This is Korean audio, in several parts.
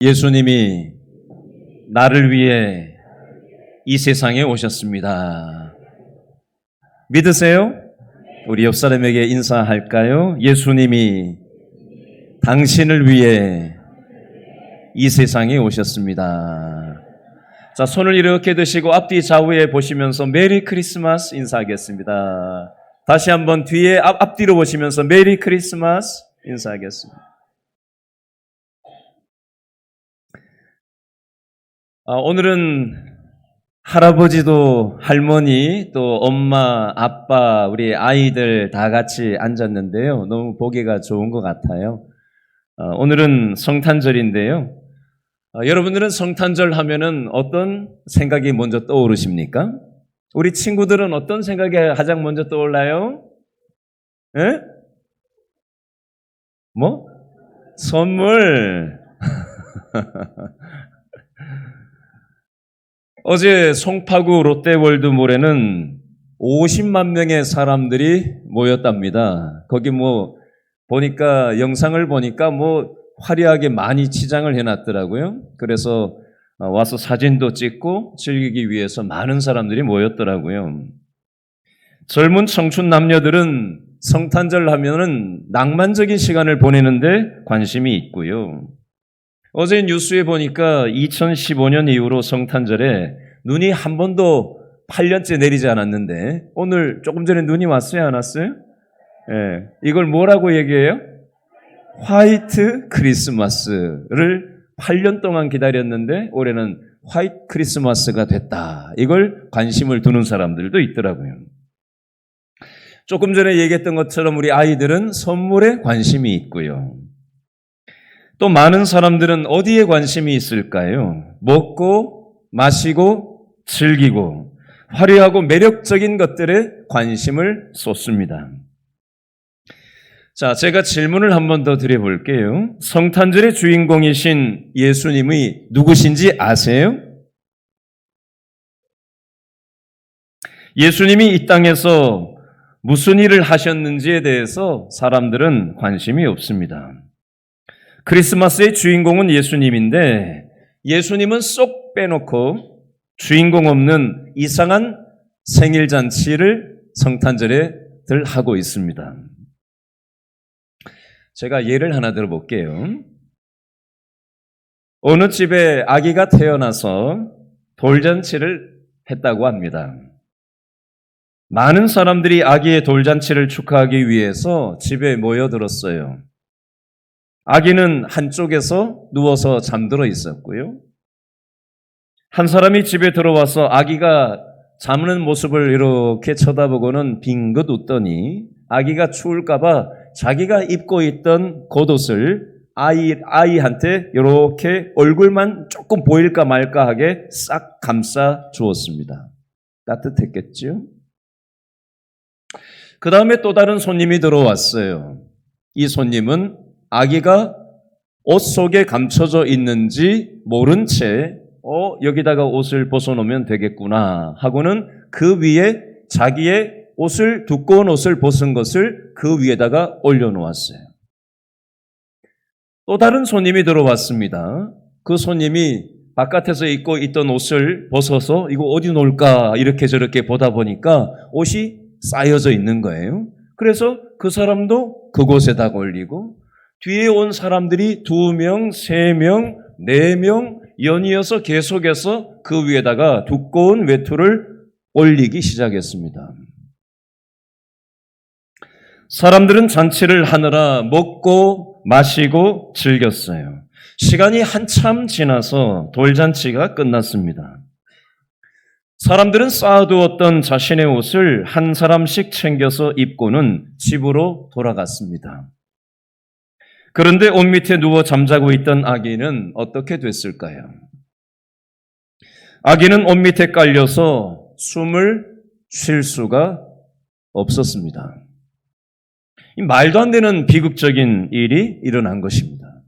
예수님이 나를 위해 이 세상에 오셨습니다. 믿으세요? 우리 옆 사람에게 인사할까요? 예수님이 당신을 위해 이 세상에 오셨습니다. 자, 손을 이렇게 드시고 앞뒤 좌우에 보시면서 메리 크리스마스 인사하겠습니다. 다시 한번 뒤에 앞뒤로 보시면서 메리 크리스마스 인사하겠습니다. 오늘은 할아버지도 할머니 또 엄마 아빠 우리 아이들 다 같이 앉았는데요. 너무 보기가 좋은 것 같아요. 오늘은 성탄절인데요. 여러분들은 성탄절 하면은 어떤 생각이 먼저 떠오르십니까? 우리 친구들은 어떤 생각이 가장 먼저 떠올라요? 예? 뭐? 선물. 어제 송파구 롯데월드몰에는 50만 명의 사람들이 모였답니다. 거기 보니까 영상을 보니까 화려하게 많이 치장을 해놨더라고요. 그래서 와서 사진도 찍고 즐기기 위해서 많은 사람들이 모였더라고요. 젊은 청춘 남녀들은 성탄절 하면은 낭만적인 시간을 보내는데 관심이 있고요. 어제 뉴스에 보니까 2015년 이후로 성탄절에 눈이 한 번도 8년째 내리지 않았는데 오늘 조금 전에 눈이 왔어요? 안 왔어요? 예, 이걸 뭐라고 얘기해요? 화이트 크리스마스를 8년 동안 기다렸는데 올해는 화이트 크리스마스가 됐다. 이걸 관심을 두는 사람들도 있더라고요. 조금 전에 얘기했던 것처럼 우리 아이들은 선물에 관심이 있고요. 또 많은 사람들은 어디에 관심이 있을까요? 먹고 마시고 즐기고 화려하고 매력적인 것들에 관심을 쏟습니다. 자, 제가 질문을 한 번 더 드려볼게요. 성탄절의 주인공이신 예수님이 누구신지 아세요? 예수님이 이 땅에서 무슨 일을 하셨는지에 대해서 사람들은 관심이 없습니다. 크리스마스의 주인공은 예수님인데 예수님은 쏙 빼놓고 주인공 없는 이상한 생일잔치를 성탄절에들 하고 있습니다. 제가 예를 하나 들어볼게요. 어느 집에 아기가 태어나서 돌잔치를 했다고 합니다. 많은 사람들이 아기의 돌잔치를 축하하기 위해서 집에 모여들었어요. 아기는 한쪽에서 누워서 잠들어 있었고요. 한 사람이 집에 들어와서 아기가 잠드는 모습을 이렇게 쳐다보고는 빙긋 웃더니 아기가 추울까봐 자기가 입고 있던 겉옷을 아이한테 이렇게 얼굴만 조금 보일까 말까 하게 싹 감싸 주었습니다. 따뜻했겠죠? 그 다음에 또 다른 손님이 들어왔어요. 이 손님은 아기가 옷 속에 감춰져 있는지 모른 채 여기다가 옷을 벗어놓으면 되겠구나 하고는 그 위에 자기의 옷을 두꺼운 옷을 벗은 것을 그 위에다가 올려놓았어요. 또 다른 손님이 들어왔습니다. 그 손님이 바깥에서 입고 있던 옷을 벗어서 이거 어디 놓을까 이렇게 저렇게 보다 보니까 옷이 쌓여져 있는 거예요. 그래서 그 사람도 그곳에다 올리고 뒤에 온 사람들이 2명, 3명, 4명 연이어서 계속해서 그 위에다가 두꺼운 외투를 올리기 시작했습니다. 사람들은 잔치를 하느라 먹고 마시고 즐겼어요. 시간이 한참 지나서 돌잔치가 끝났습니다. 사람들은 쌓아두었던 자신의 옷을 한 사람씩 챙겨서 입고는 집으로 돌아갔습니다. 그런데 옷 밑에 누워 잠자고 있던 아기는 어떻게 됐을까요? 아기는 옷 밑에 깔려서 숨을 쉴 수가 없었습니다. 말도 안 되는 비극적인 일이 일어난 것입니다.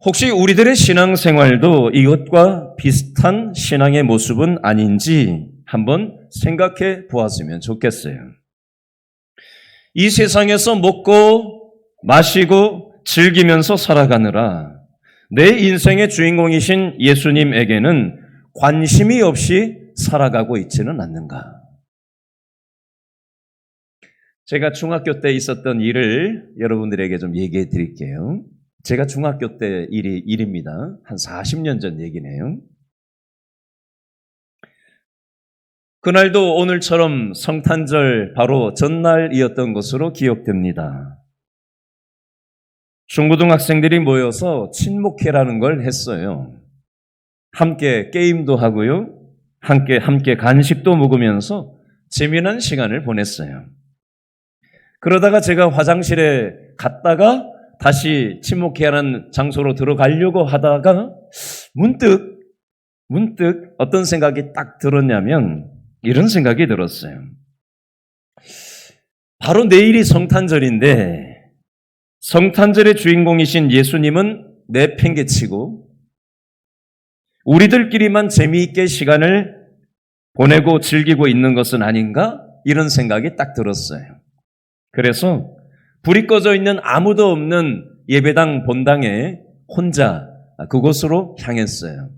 혹시 우리들의 신앙생활도 이것과 비슷한 신앙의 모습은 아닌지 한번 생각해 보았으면 좋겠어요. 이 세상에서 먹고 마시고 즐기면서 살아가느라 내 인생의 주인공이신 예수님에게는 관심이 없이 살아가고 있지는 않는가? 제가 중학교 때 있었던 일을 여러분들에게 좀 얘기해 드릴게요. 제가 중학교 때 일입니다. 한 40년 전 얘기네요. 그날도 오늘처럼 성탄절 바로 전날이었던 것으로 기억됩니다. 중고등학생들이 모여서 친목회라는 걸 했어요. 함께 게임도 하고요. 함께 간식도 먹으면서 재미난 시간을 보냈어요. 그러다가 제가 화장실에 갔다가 다시 친목회하는 장소로 들어가려고 하다가 문득 어떤 생각이 딱 들었냐면 이런 생각이 들었어요. 바로 내일이 성탄절인데 성탄절의 주인공이신 예수님은 내팽개치고 우리들끼리만 재미있게 시간을 보내고 즐기고 있는 것은 아닌가? 이런 생각이 딱 들었어요. 그래서 불이 꺼져 있는 아무도 없는 예배당 본당에 혼자 그곳으로 향했어요.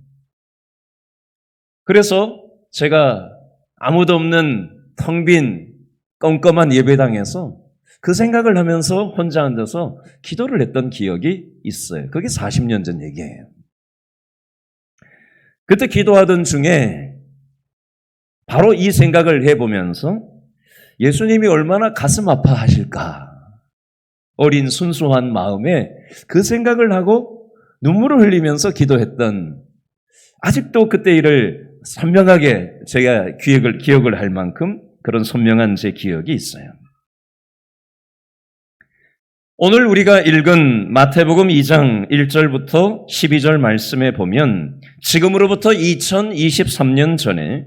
그래서 제가 아무도 없는 텅 빈 껌껌한 예배당에서 그 생각을 하면서 혼자 앉아서 기도를 했던 기억이 있어요. 그게 40년 전 얘기예요. 그때 기도하던 중에 바로 이 생각을 해보면서 예수님이 얼마나 가슴 아파하실까? 어린 순수한 마음에 그 생각을 하고 눈물을 흘리면서 기도했던 아직도 그때 일을 선명하게 제가 기억을 할 만큼 그런 선명한 제 기억이 있어요. 오늘 우리가 읽은 마태복음 2장 1절부터 12절 말씀에 보면 지금으로부터 2023년 전에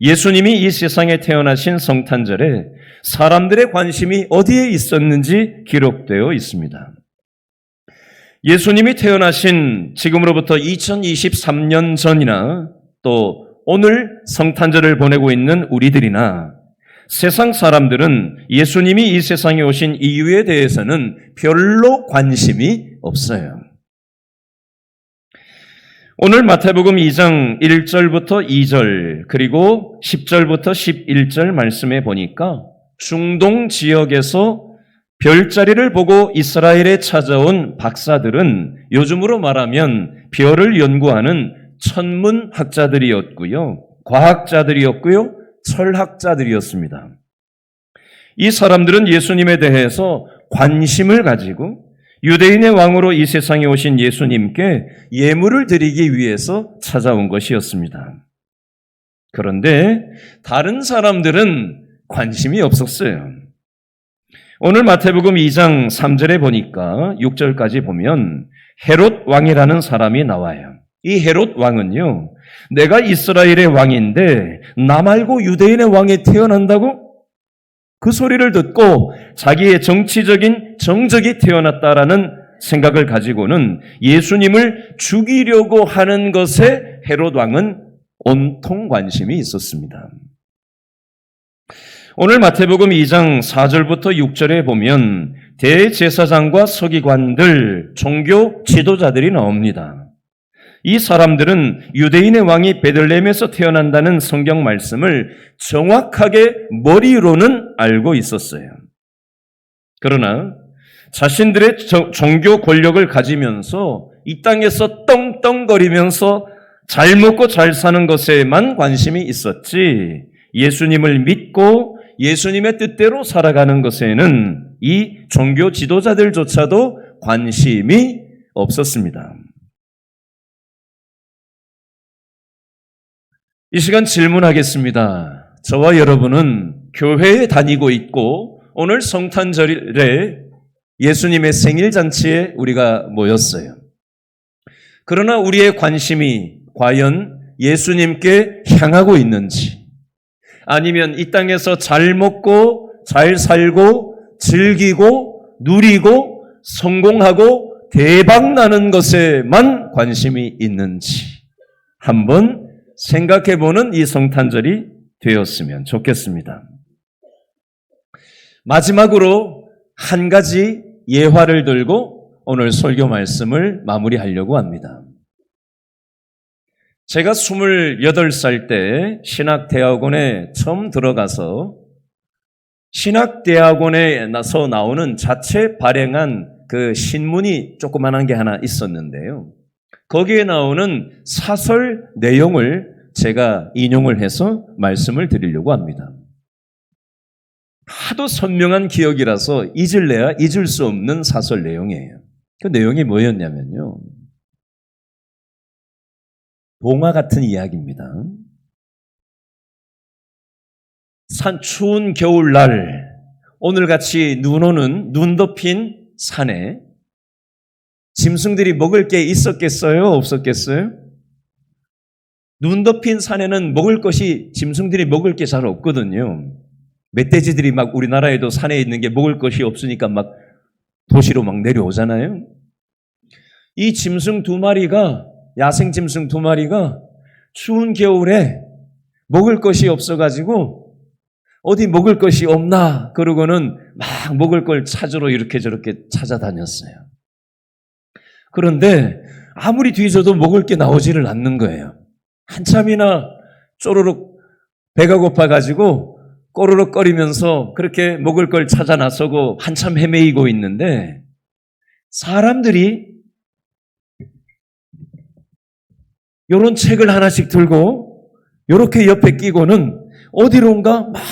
예수님이 이 세상에 태어나신 성탄절에 사람들의 관심이 어디에 있었는지 기록되어 있습니다. 예수님이 태어나신 지금으로부터 2023년 전이나 또 오늘 성탄절을 보내고 있는 우리들이나 세상 사람들은 예수님이 이 세상에 오신 이유에 대해서는 별로 관심이 없어요. 오늘 마태복음 2장 1절부터 2절 그리고 10절부터 11절 말씀에 보니까 중동 지역에서 별자리를 보고 이스라엘에 찾아온 박사들은 요즘으로 말하면 별을 연구하는 천문학자들이었고요. 과학자들이었고요. 철학자들이었습니다. 이 사람들은 예수님에 대해서 관심을 가지고 유대인의 왕으로 이 세상에 오신 예수님께 예물을 드리기 위해서 찾아온 것이었습니다. 그런데 다른 사람들은 관심이 없었어요. 오늘 마태복음 2장 3절에 보니까 6절까지 보면 헤롯 왕이라는 사람이 나와요. 이 헤롯 왕은요, 내가 이스라엘의 왕인데 나 말고 유대인의 왕이 태어난다고? 그 소리를 듣고 자기의 정치적인 정적이 태어났다라는 생각을 가지고는 예수님을 죽이려고 하는 것에 헤롯 왕은 온통 관심이 있었습니다. 오늘 마태복음 2장 4절부터 6절에 보면 대제사장과 서기관들, 종교 지도자들이 나옵니다. 이 사람들은 유대인의 왕이 베들레헴에서 태어난다는 성경 말씀을 정확하게 머리로는 알고 있었어요. 그러나 자신들의 종교 권력을 가지면서 이 땅에서 떵떵거리면서 잘 먹고 잘 사는 것에만 관심이 있었지 예수님을 믿고 예수님의 뜻대로 살아가는 것에는 이 종교 지도자들조차도 관심이 없었습니다. 이 시간 질문하겠습니다. 저와 여러분은 교회에 다니고 있고 오늘 성탄절에 예수님의 생일잔치에 우리가 모였어요. 그러나 우리의 관심이 과연 예수님께 향하고 있는지 아니면 이 땅에서 잘 먹고 잘 살고 즐기고 누리고 성공하고 대박 나는 것에만 관심이 있는지 한번 생각해보는 이 성탄절이 되었으면 좋겠습니다. 마지막으로 한 가지 예화를 들고 오늘 설교 말씀을 마무리하려고 합니다. 제가 28살 때 신학대학원에 처음 들어가서 신학대학원에서 나오는 자체 발행한 그 신문이 조그만한 게 하나 있었는데요. 거기에 나오는 사설 내용을 제가 인용을 해서 말씀을 드리려고 합니다. 하도 선명한 기억이라서 잊을래야 잊을 수 없는 사설 내용이에요. 그 내용이 뭐였냐면요. 동화 같은 이야기입니다. 추운 겨울날 오늘같이 눈 오는 눈 덮인 산에 짐승들이 먹을 게 있었겠어요? 없었겠어요? 눈 덮인 산에는 먹을 것이 짐승들이 먹을 게 잘 없거든요. 멧돼지들이 막 우리나라에도 산에 있는 게 먹을 것이 없으니까 막 도시로 막 내려오잖아요. 이 짐승 2마리가 야생 짐승 2마리가 추운 겨울에 먹을 것이 없어가지고 어디 먹을 것이 없나 그러고는 막 먹을 걸 찾으러 이렇게 저렇게 찾아다녔어요. 그런데 아무리 뒤져도 먹을 게 나오지를 않는 거예요. 한참이나 쪼르륵 배가 고파가지고 꼬르륵거리면서 그렇게 먹을 걸 찾아 나서고 한참 헤매이고 있는데 사람들이 요런 책을 하나씩 들고 요렇게 옆에 끼고는 어디론가 막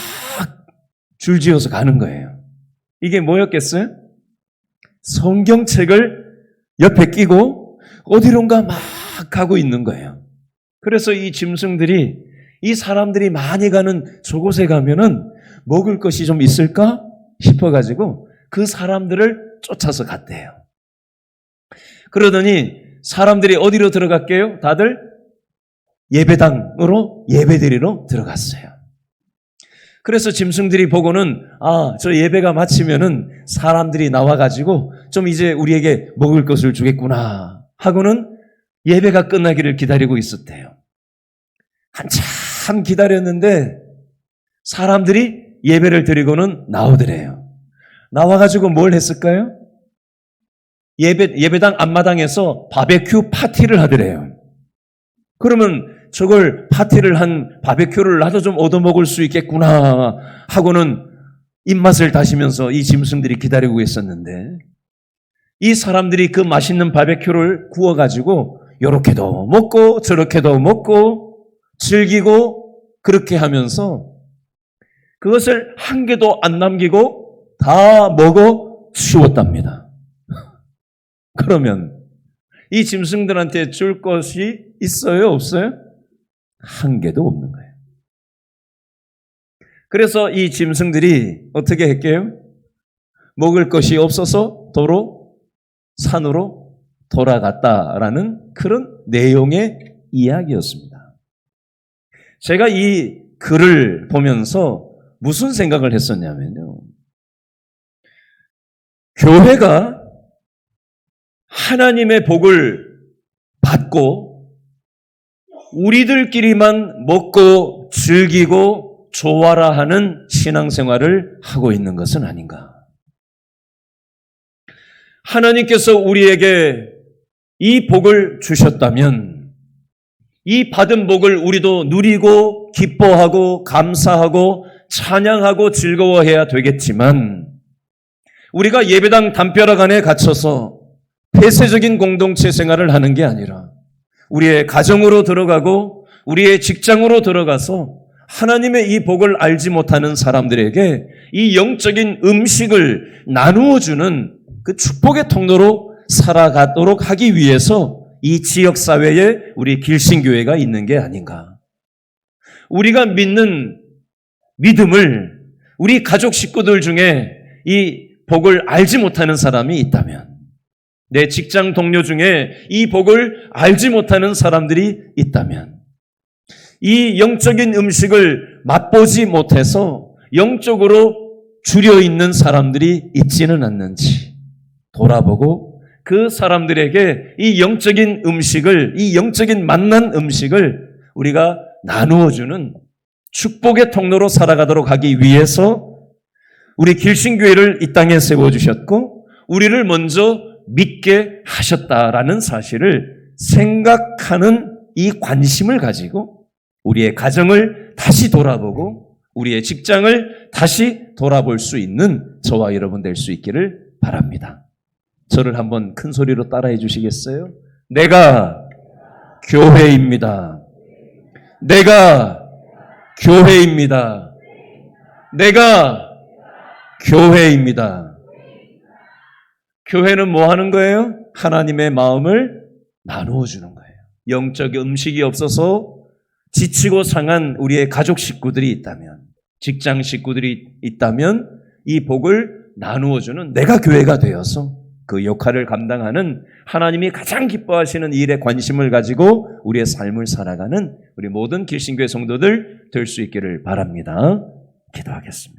줄지어서 가는 거예요. 이게 뭐였겠어요? 성경책을 옆에 끼고 어디론가 막 가고 있는 거예요. 그래서 이 짐승들이 이 사람들이 많이 가는 저곳에 가면은 먹을 것이 좀 있을까 싶어가지고 그 사람들을 쫓아서 갔대요. 그러더니 사람들이 어디로 들어갈게요? 다들 예배당으로 예배드리러 들어갔어요. 그래서 짐승들이 보고는 저 예배가 마치면은 사람들이 나와가지고 좀 이제 우리에게 먹을 것을 주겠구나 하고는 예배가 끝나기를 기다리고 있었대요. 한참 기다렸는데 사람들이 예배를 드리고는 나오더래요. 나와가지고 뭘 했을까요? 예배당 앞마당에서 바베큐 파티를 하더래요. 그러면 저걸 파티를 한 바베큐를 나도 좀 얻어먹을 수 있겠구나 하고는 입맛을 다시면서 이 짐승들이 기다리고 있었는데 이 사람들이 그 맛있는 바베큐를 구워가지고 요렇게도 먹고 저렇게도 먹고 즐기고 그렇게 하면서 그것을 한 개도 안 남기고 다 먹어 치웠답니다. 그러면 이 짐승들한테 줄 것이 있어요? 없어요? 한 개도 없는 거예요. 그래서 이 짐승들이 어떻게 했게요? 먹을 것이 없어서 도로 산으로 돌아갔다라는 그런 내용의 이야기였습니다. 제가 이 글을 보면서 무슨 생각을 했었냐면요. 교회가 하나님의 복을 받고 우리들끼리만 먹고 즐기고 좋아라 하는 신앙생활을 하고 있는 것은 아닌가. 하나님께서 우리에게 이 복을 주셨다면 이 받은 복을 우리도 누리고 기뻐하고 감사하고 찬양하고 즐거워해야 되겠지만 우리가 예배당 담벼락 안에 갇혀서 폐쇄적인 공동체 생활을 하는 게 아니라 우리의 가정으로 들어가고 우리의 직장으로 들어가서 하나님의 이 복을 알지 못하는 사람들에게 이 영적인 음식을 나누어주는 그 축복의 통로로 살아가도록 하기 위해서 이 지역사회에 우리 길신교회가 있는 게 아닌가. 우리가 믿는 믿음을 우리 가족 식구들 중에 이 복을 알지 못하는 사람이 있다면 내 직장 동료 중에 이 복을 알지 못하는 사람들이 있다면 이 영적인 음식을 맛보지 못해서 영적으로 줄여 있는 사람들이 있지는 않는지 돌아보고 그 사람들에게 이 영적인 음식을, 이 영적인 만난 음식을 우리가 나누어주는 축복의 통로로 살아가도록 하기 위해서 우리 길신교회를 이 땅에 세워주셨고 우리를 먼저 믿게 하셨다라는 사실을 생각하는 이 관심을 가지고 우리의 가정을 다시 돌아보고 우리의 직장을 다시 돌아볼 수 있는 저와 여러분 될 수 있기를 바랍니다. 저를 한번 큰 소리로 따라해 주시겠어요? 내가 교회입니다. 내가 교회입니다. 내가 교회입니다. 교회는 뭐 하는 거예요? 하나님의 마음을 나누어 주는 거예요. 영적 음식이 없어서 지치고 상한 우리의 가족 식구들이 있다면, 직장 식구들이 있다면 이 복을 나누어 주는 내가 교회가 되어서 그 역할을 감당하는 하나님이 가장 기뻐하시는 일에 관심을 가지고 우리의 삶을 살아가는 우리 모든 길신교회 성도들 될 수 있기를 바랍니다. 기도하겠습니다.